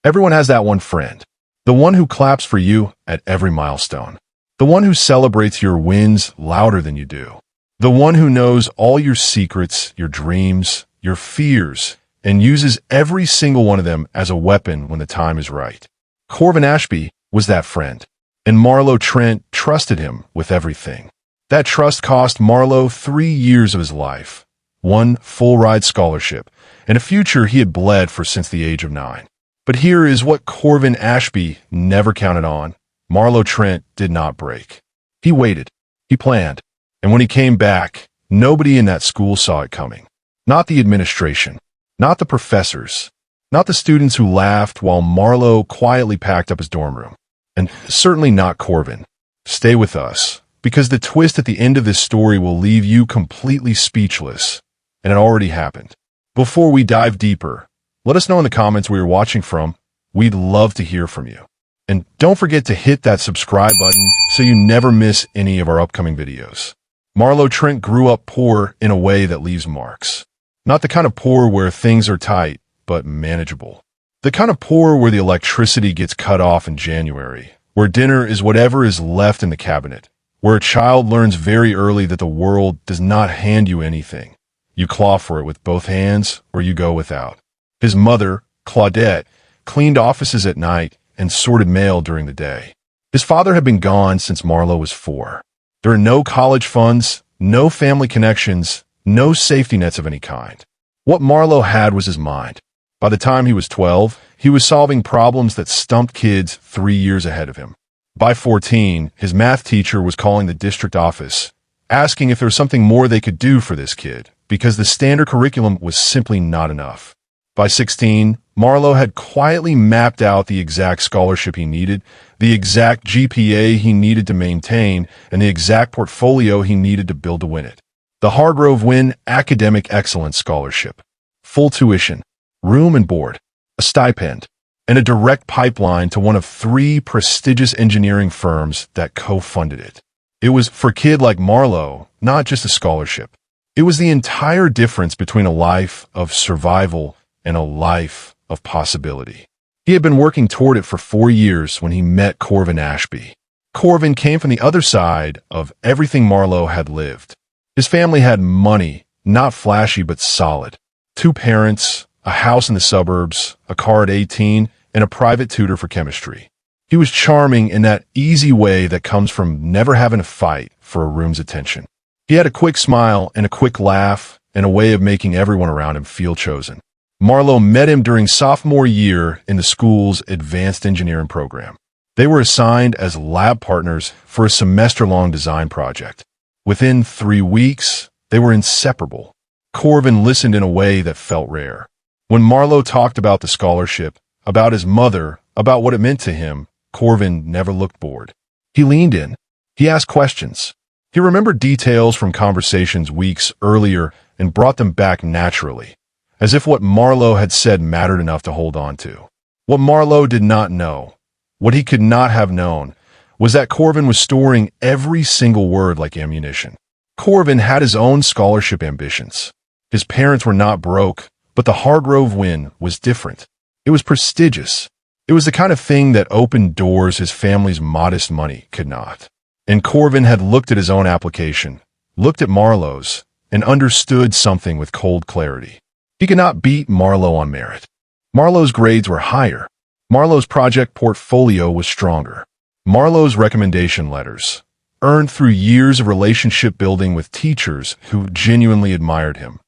Everyone has that one friend. The one who claps for you at every milestone. The one who celebrates your wins louder than you do. The one who knows all your secrets, your dreams, your fears, and uses every single one of them as a weapon when the time is right. Corvin Ashby was that friend, and Marlowe Trent trusted him with everything. That trust cost Marlowe 3 years of his life, one full-ride scholarship, and a future he had bled for since the age of 9. But here is what Corvin Ashby never counted on. Marlowe Trent did not break. He waited. He planned. And when he came back, nobody in that school saw it coming. Not the administration. Not the professors. Not the students who laughed while Marlowe quietly packed up his dorm room. And certainly not Corvin. Stay with us, because the twist at the end of this story will leave you completely speechless. And it already happened. Before we dive deeper, let us know in the comments where you're watching from. We'd love to hear from you. And don't forget to hit that subscribe button so you never miss any of our upcoming videos. Marlowe Trent grew up poor in a way that leaves marks. Not the kind of poor where things are tight, but manageable. The kind of poor where the electricity gets cut off in January, where dinner is whatever is left in the cabinet, where a child learns very early that the world does not hand you anything. You claw for it with both hands or you go without. His mother, Claudette, cleaned offices at night and sorted mail during the day. His father had been gone since Marlowe was 4. There are no college funds, no family connections, no safety nets of any kind. What Marlowe had was his mind. By the time he was 12, he was solving problems that stumped kids 3 years ahead of him. By 14, his math teacher was calling the district office, asking if there was something more they could do for this kid, because the standard curriculum was simply not enough. By 16, Marlowe had quietly mapped out the exact scholarship he needed, the exact GPA he needed to maintain, and the exact portfolio he needed to build to win it. The Hargrove Wynn Academic Excellence Scholarship. Full tuition, room and board, a stipend, and a direct pipeline to one of 3 prestigious engineering firms that co-funded it. It was, for a kid like Marlowe, not just a scholarship. It was the entire difference between a life of survival and a life of possibility. He had been working toward it for 4 years when he met Corvin Ashby. Corvin came from the other side of everything Marlowe had lived. His family had money, not flashy but solid. 2 parents, a house in the suburbs, a car at 18, and a private tutor for chemistry. He was charming in that easy way that comes from never having to fight for a room's attention. He had a quick smile and a quick laugh and a way of making everyone around him feel chosen. Marlowe met him during sophomore year in the school's advanced engineering program. They were assigned as lab partners for a semester-long design project. Within 3 weeks, they were inseparable. Corvin listened in a way that felt rare. When Marlowe talked about the scholarship, about his mother, about what it meant to him, Corvin never looked bored. He leaned in. He asked questions. He remembered details from conversations weeks earlier and brought them back naturally, as if what Marlowe had said mattered enough to hold on to. What Marlowe did not know, what he could not have known, was that Corvin was storing every single word like ammunition. Corvin had his own scholarship ambitions. His parents were not broke, but the Hargrove Wynn was different. It was prestigious. It was the kind of thing that opened doors his family's modest money could not. And Corvin had looked at his own application, looked at Marlowe's, and understood something with cold clarity. He could not beat Marlowe on merit. Marlowe's grades were higher. Marlowe's project portfolio was stronger. Marlowe's recommendation letters, earned through years of relationship building with teachers who genuinely admired him,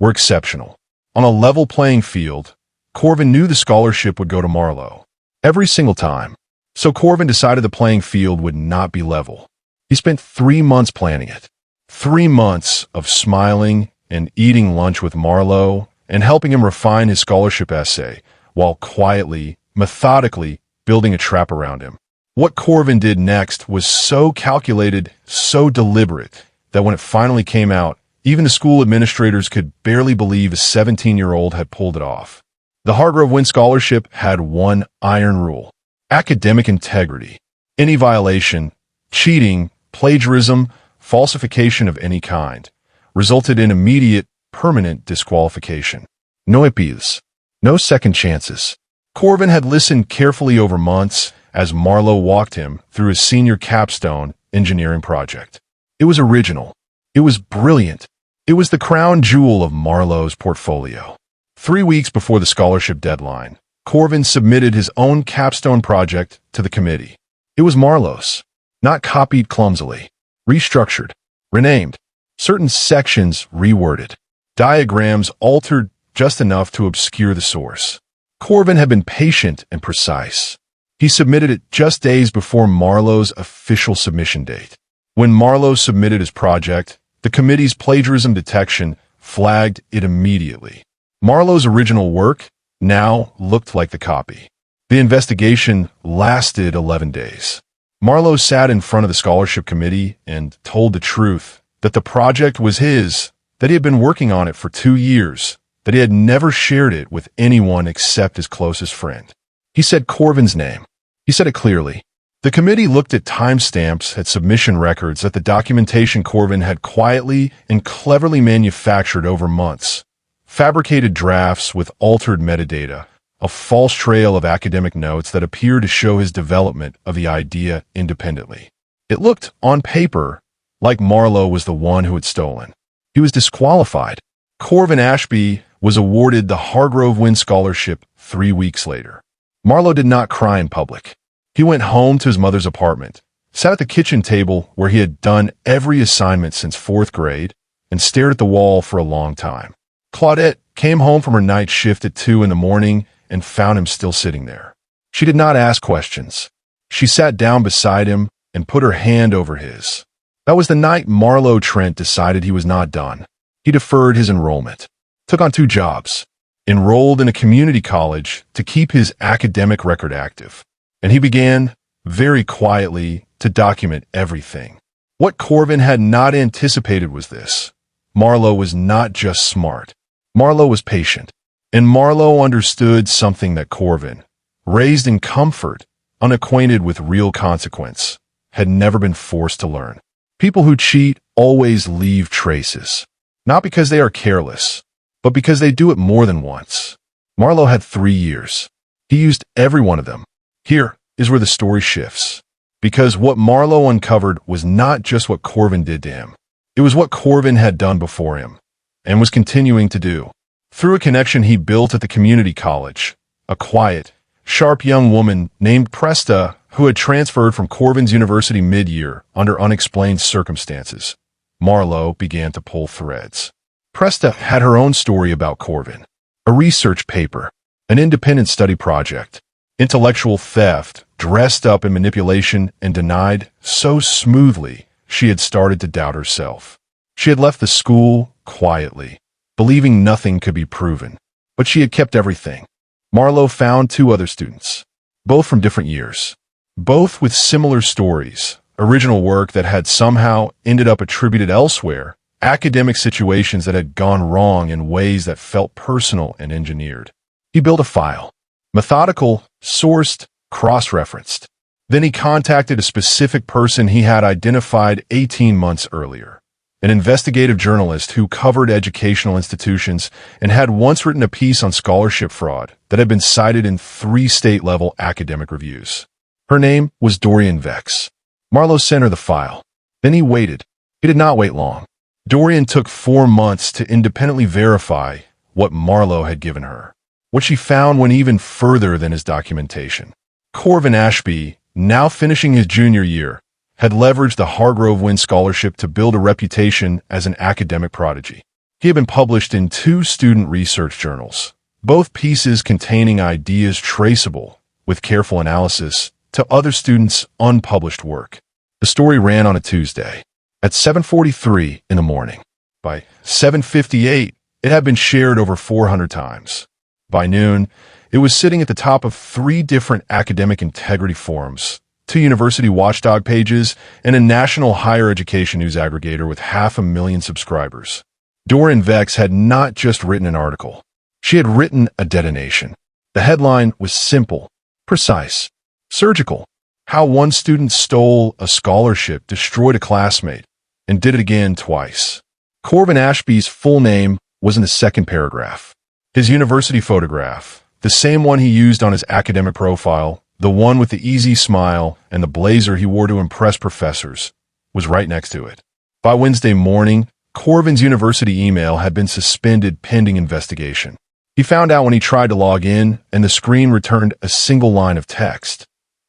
were exceptional. On a level playing field, Corvin knew the scholarship would go to Marlowe every single time. So Corvin decided the playing field would not be level. He spent 3 months planning it. 3 months of smiling and eating lunch with Marlowe and helping him refine his scholarship essay while quietly, methodically building a trap around him. What Corvin did next was so calculated, so deliberate, that when it finally came out, even the school administrators could barely believe a 17-year-old had pulled it off. The Hargrove Wynn Scholarship had one iron rule: academic integrity. Any violation, cheating, plagiarism, falsification of any kind, resulted in immediate, permanent disqualification. No appeals, no second chances. Corvin had listened carefully over months as Marlowe walked him through his senior capstone engineering project. It was original. It was brilliant. It was the crown jewel of Marlowe's portfolio. 3 weeks before the scholarship deadline, Corvin submitted his own capstone project to the committee. It was Marlowe's, not copied clumsily, restructured, renamed, certain sections reworded, diagrams altered just enough to obscure the source. Corvin had been patient and precise. He submitted it just days before Marlowe's official submission date. When Marlowe submitted his project, the committee's plagiarism detection flagged it immediately. Marlowe's original work now looked like the copy. The investigation lasted 11 days. Marlowe sat in front of the scholarship committee and told the truth, that the project was his, that he had been working on it for 2 years, that he had never shared it with anyone except his closest friend. He said Corvin's name. He said it clearly. The committee looked at timestamps at submission records at the documentation Corvin had quietly and cleverly manufactured over months. Fabricated drafts with altered metadata, a false trail of academic notes that appeared to show his development of the idea independently. It looked, on paper, like Marlowe was the one who had stolen. He was disqualified. Corvin Ashby was awarded the Hargrove Wynne Scholarship 3 weeks later. Marlowe did not cry in public. He went home to his mother's apartment, sat at the kitchen table where he had done every assignment since 4th grade, and stared at the wall for a long time. Claudette came home from her night shift at 2 in the morning and found him still sitting there. She did not ask questions. She sat down beside him and put her hand over his. That was the night Marlowe Trent decided he was not done. He deferred his enrollment, took on 2 jobs, enrolled in a community college to keep his academic record active, and he began, very quietly, to document everything. What Corvin had not anticipated was this. Marlowe was not just smart. Marlowe was patient, and Marlowe understood something that Corvin, raised in comfort, unacquainted with real consequence, had never been forced to learn. People who cheat always leave traces, not because they are careless, but because they do it more than once. Marlowe had 3 years. He used every one of them. Here is where the story shifts, because what Marlowe uncovered was not just what Corvin did to him. It was what Corvin had done before him, and was continuing to do. Through a connection he built at the community college, a quiet, sharp young woman named Presta, who had transferred from Corvin's university mid-year under unexplained circumstances, Marlowe began to pull threads. Presta had her own story about Corvin, a research paper, an independent study project, intellectual theft, dressed up in manipulation and denied so smoothly she had started to doubt herself. She had left the school quietly, believing nothing could be proven, but she had kept everything. Marlowe found 2 other students, both from different years, both with similar stories, original work that had somehow ended up attributed elsewhere, academic situations that had gone wrong in ways that felt personal and engineered. He built a file, methodical, sourced, cross-referenced. Then he contacted a specific person he had identified 18 months earlier, an investigative journalist who covered educational institutions and had once written a piece on scholarship fraud that had been cited in 3 state-level academic reviews. Her name was Dorian Vex. Marlowe sent her the file. Then he waited. He did not wait long. Dorian took 4 months to independently verify what Marlowe had given her. What she found went even further than his documentation. Corvin Ashby, now finishing his junior year, had leveraged the Hargrove Wynne Scholarship to build a reputation as an academic prodigy. He had been published in 2 student research journals, both pieces containing ideas traceable, with careful analysis, to other students' unpublished work. The story ran on a Tuesday, at 7:43 in the morning. By 7:58, it had been shared over 400 times. By noon, it was sitting at the top of 3 different academic integrity forums, 2 university watchdog pages, and a national higher education news aggregator with 500,000 subscribers. Dorian Vex had not just written an article. She had written a detonation. The headline was simple, precise, surgical. How one student stole a scholarship, destroyed a classmate, and did it again twice. Corvin Ashby's full name was in the second paragraph. His university photograph, the same one he used on his academic profile, the one with the easy smile and the blazer he wore to impress professors, was right next to it. By Wednesday morning, Corvin's university email had been suspended pending investigation. He found out when he tried to log in, and the screen returned a single line of text.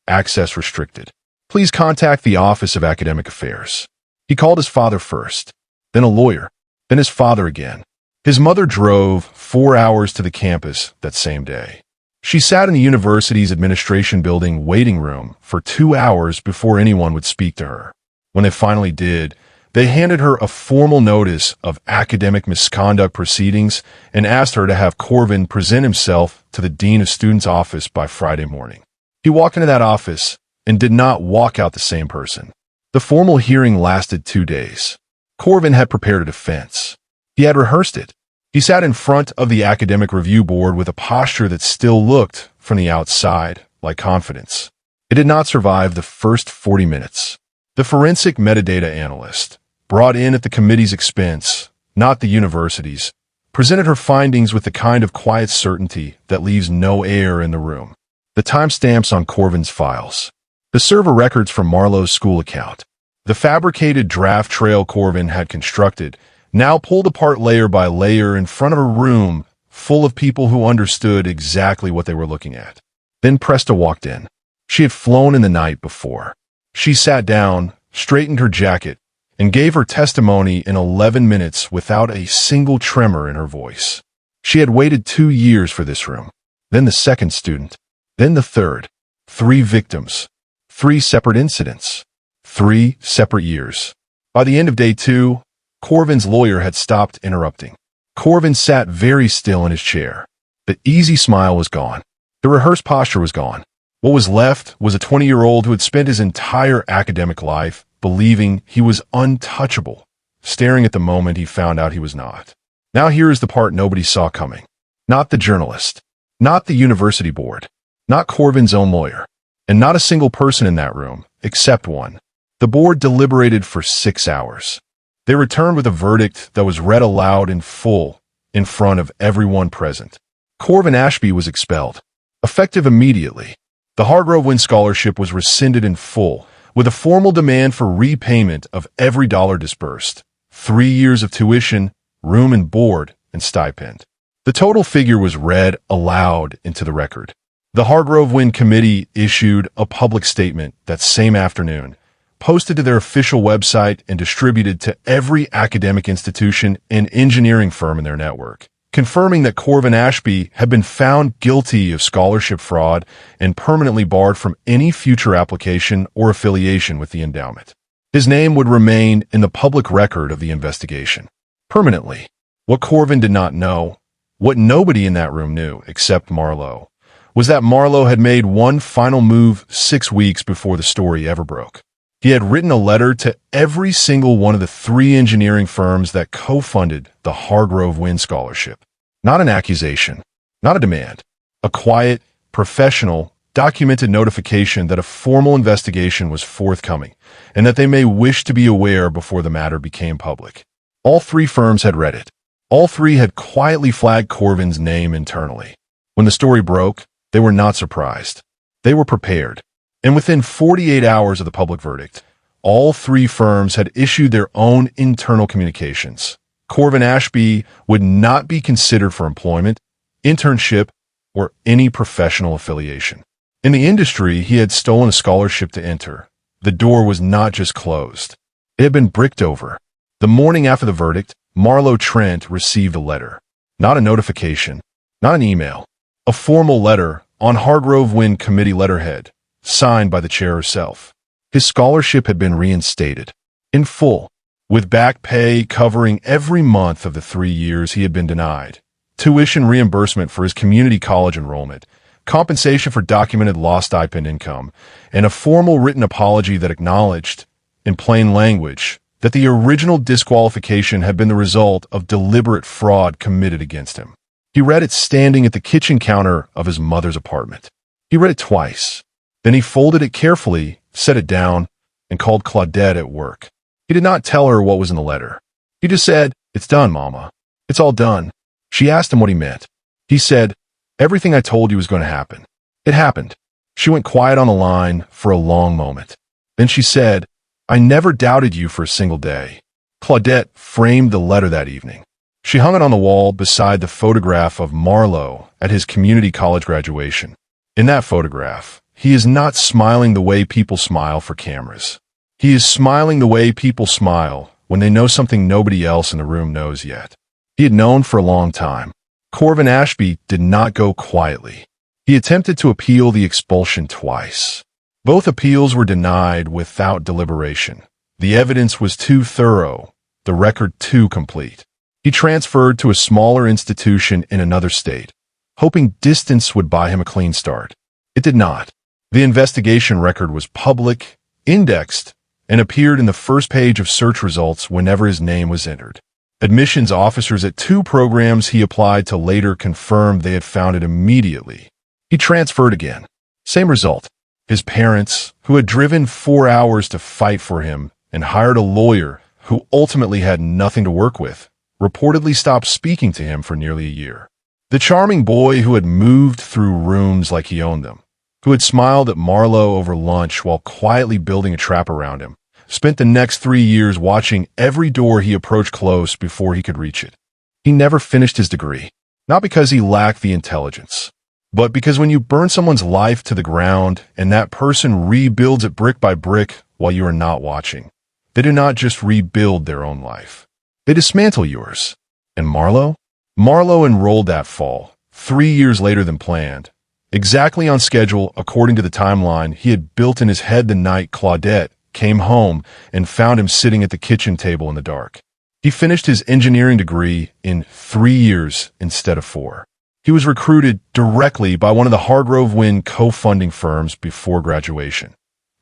Access restricted. Please contact the Office of Academic Affairs. He called his father first, then a lawyer, then his father again. His mother drove 4 hours to the campus that same day. She sat in the university's administration building waiting room for 2 hours before anyone would speak to her. When they finally did, they handed her a formal notice of academic misconduct proceedings and asked her to have Corvin present himself to the Dean of Students' office by Friday morning. He walked into that office and did not walk out the same person. The formal hearing lasted 2 days. Corvin had prepared a defense. He had rehearsed it. He sat in front of the academic review board with a posture that still looked, from the outside, like confidence. It did not survive the first 40 minutes. The forensic metadata analyst, brought in at the committee's expense, not the university's, presented her findings with the kind of quiet certainty that leaves no air in the room. The timestamps on Corvin's files. The server records from Marlowe's school account. The fabricated draft trail Corvin had constructed, now pulled apart layer by layer in front of a room full of people who understood exactly what they were looking at. Then Presta walked in. She had flown in the night before. She sat down, straightened her jacket, and gave her testimony in 11 minutes without a single tremor in her voice. She had waited 2 years for this room, then the second student, then the third. 3 victims, 3 separate incidents, 3 separate years. By the end of day 2, Corvin's lawyer had stopped interrupting. Corvin sat very still in his chair. The easy smile was gone. The rehearsed posture was gone. What was left was a 20-year-old who had spent his entire academic life believing he was untouchable, staring at the moment he found out he was not. Now here is the part nobody saw coming. Not the journalist, not the university board, not Corvin's own lawyer, and not a single person in that room, except one. The board deliberated for 6 hours. They returned with a verdict that was read aloud in full, in front of everyone present. Corvin Ashby was expelled, effective immediately. The Hargrove Wynn Scholarship was rescinded in full, with a formal demand for repayment of every dollar disbursed, 3 years of tuition, room and board, and stipend. The total figure was read aloud into the record. The Hargrove Wynn Committee issued a public statement that same afternoon, posted to their official website and distributed to every academic institution and engineering firm in their network, confirming that Corvin Ashby had been found guilty of scholarship fraud and permanently barred from any future application or affiliation with the endowment. His name would remain in the public record of the investigation. Permanently. What Corvin did not know, what nobody in that room knew except Marlowe, was that Marlowe had made one final move 6 weeks before the story ever broke. He had written a letter to every single one of the 3 engineering firms that co-funded the Hargrove Wynn Scholarship. Not an accusation, not a demand, a quiet, professional, documented notification that a formal investigation was forthcoming and that they may wish to be aware before the matter became public. All 3 firms had read it. All 3 had quietly flagged Corvin's name internally. When the story broke, they were not surprised. They were prepared. And within 48 hours of the public verdict, all 3 firms had issued their own internal communications. Corvin Ashby would not be considered for employment, internship, or any professional affiliation. In the industry, he had stolen a scholarship to enter. The door was not just closed. It had been bricked over. The morning after the verdict, Marlowe Trent received a letter. Not a notification, not an email. A formal letter on Hargrove Wynn Committee letterhead, signed by the chair herself. His scholarship had been reinstated, in full, with back pay covering every month of the 3 years he had been denied, tuition reimbursement for his community college enrollment, compensation for documented lost stipend income, and a formal written apology that acknowledged, in plain language, that the original disqualification had been the result of deliberate fraud committed against him. He read it standing at the kitchen counter of his mother's apartment. He read it twice. Then he folded it carefully, set it down, and called Claudette at work. He did not tell her what was in the letter. He just said, "It's done, Mama. It's all done." She asked him what he meant. He said, Everything I told you was going to happen. It happened." She went quiet on the line for a long moment. Then she said, "I never doubted you for a single day." Claudette framed the letter that evening. She hung it on the wall beside the photograph of Marlowe at his community college graduation. In that photograph, he is not smiling the way people smile for cameras. He is smiling the way people smile when they know something nobody else in the room knows yet. He had known for a long time. Corvin Ashby did not go quietly. He attempted to appeal the expulsion twice. Both appeals were denied without deliberation. The evidence was too thorough, the record too complete. He transferred to a smaller institution in another state, hoping distance would buy him a clean start. It did not. The investigation record was public, indexed, and appeared in the first page of search results whenever his name was entered. Admissions officers at 2 programs he applied to later confirmed they had found it immediately. He transferred again. Same result. His parents, who had driven 4 hours to fight for him and hired a lawyer who ultimately had nothing to work with, reportedly stopped speaking to him for nearly a year. The charming boy who had moved through rooms like he owned them, who had smiled at Marlowe over lunch while quietly building a trap around him, spent the next 3 years watching every door he approached close before he could reach it. He never finished his degree, not because he lacked the intelligence, but because when you burn someone's life to the ground and that person rebuilds it brick by brick while you are not watching, they do not just rebuild their own life. They dismantle yours. And Marlowe? Marlowe enrolled that fall, 3 years later than planned, exactly on schedule according to the timeline he had built in his head the night Claudette came home and found him sitting at the kitchen table in the dark. He finished his engineering degree in 3 years instead of 4. He was recruited directly by one of the Hargrove Wynn co-funding firms before graduation,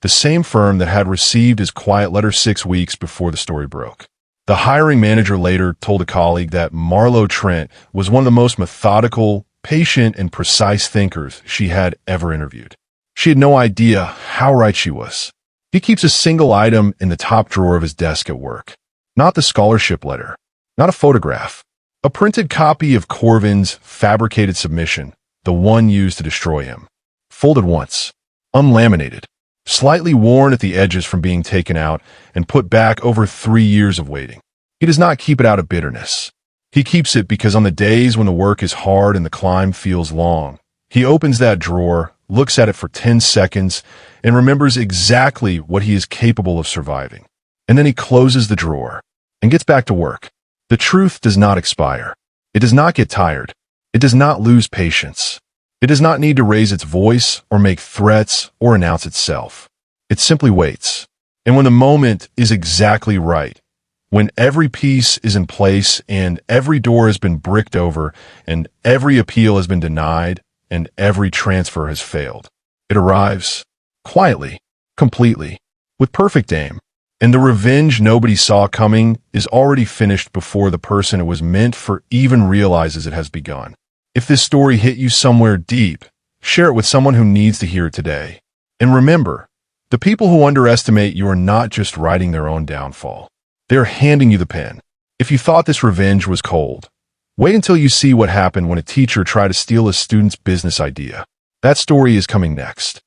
the same firm that had received his quiet letter 6 weeks before the story broke. The hiring manager later told a colleague that Marlowe Trent was one of the most methodical, patient, and precise thinkers she had ever interviewed. She had no idea how right she was. He keeps a single item in the top drawer of his desk at work. Not the scholarship letter, not a photograph. A printed copy of Corvin's fabricated submission, the one used to destroy him. Folded once, unlaminated, slightly worn at the edges from being taken out and put back over 3 years of waiting. He does not keep it out of bitterness. He keeps it because on the days when the work is hard and the climb feels long, he opens that drawer, looks at it for 10 seconds, and remembers exactly what he is capable of surviving. And then he closes the drawer and gets back to work. The truth does not expire. It does not get tired. It does not lose patience. It does not need to raise its voice or make threats or announce itself. It simply waits. And when the moment is exactly right, when every piece is in place and every door has been bricked over and every appeal has been denied and every transfer has failed, it arrives quietly, completely, with perfect aim. And the revenge nobody saw coming is already finished before the person it was meant for even realizes it has begun. If this story hit you somewhere deep, share it with someone who needs to hear it today. And remember, the people who underestimate you are not just writing their own downfall. They are handing you the pen. If you thought this revenge was cold, wait until you see what happened when a teacher tried to steal a student's business idea. That story is coming next.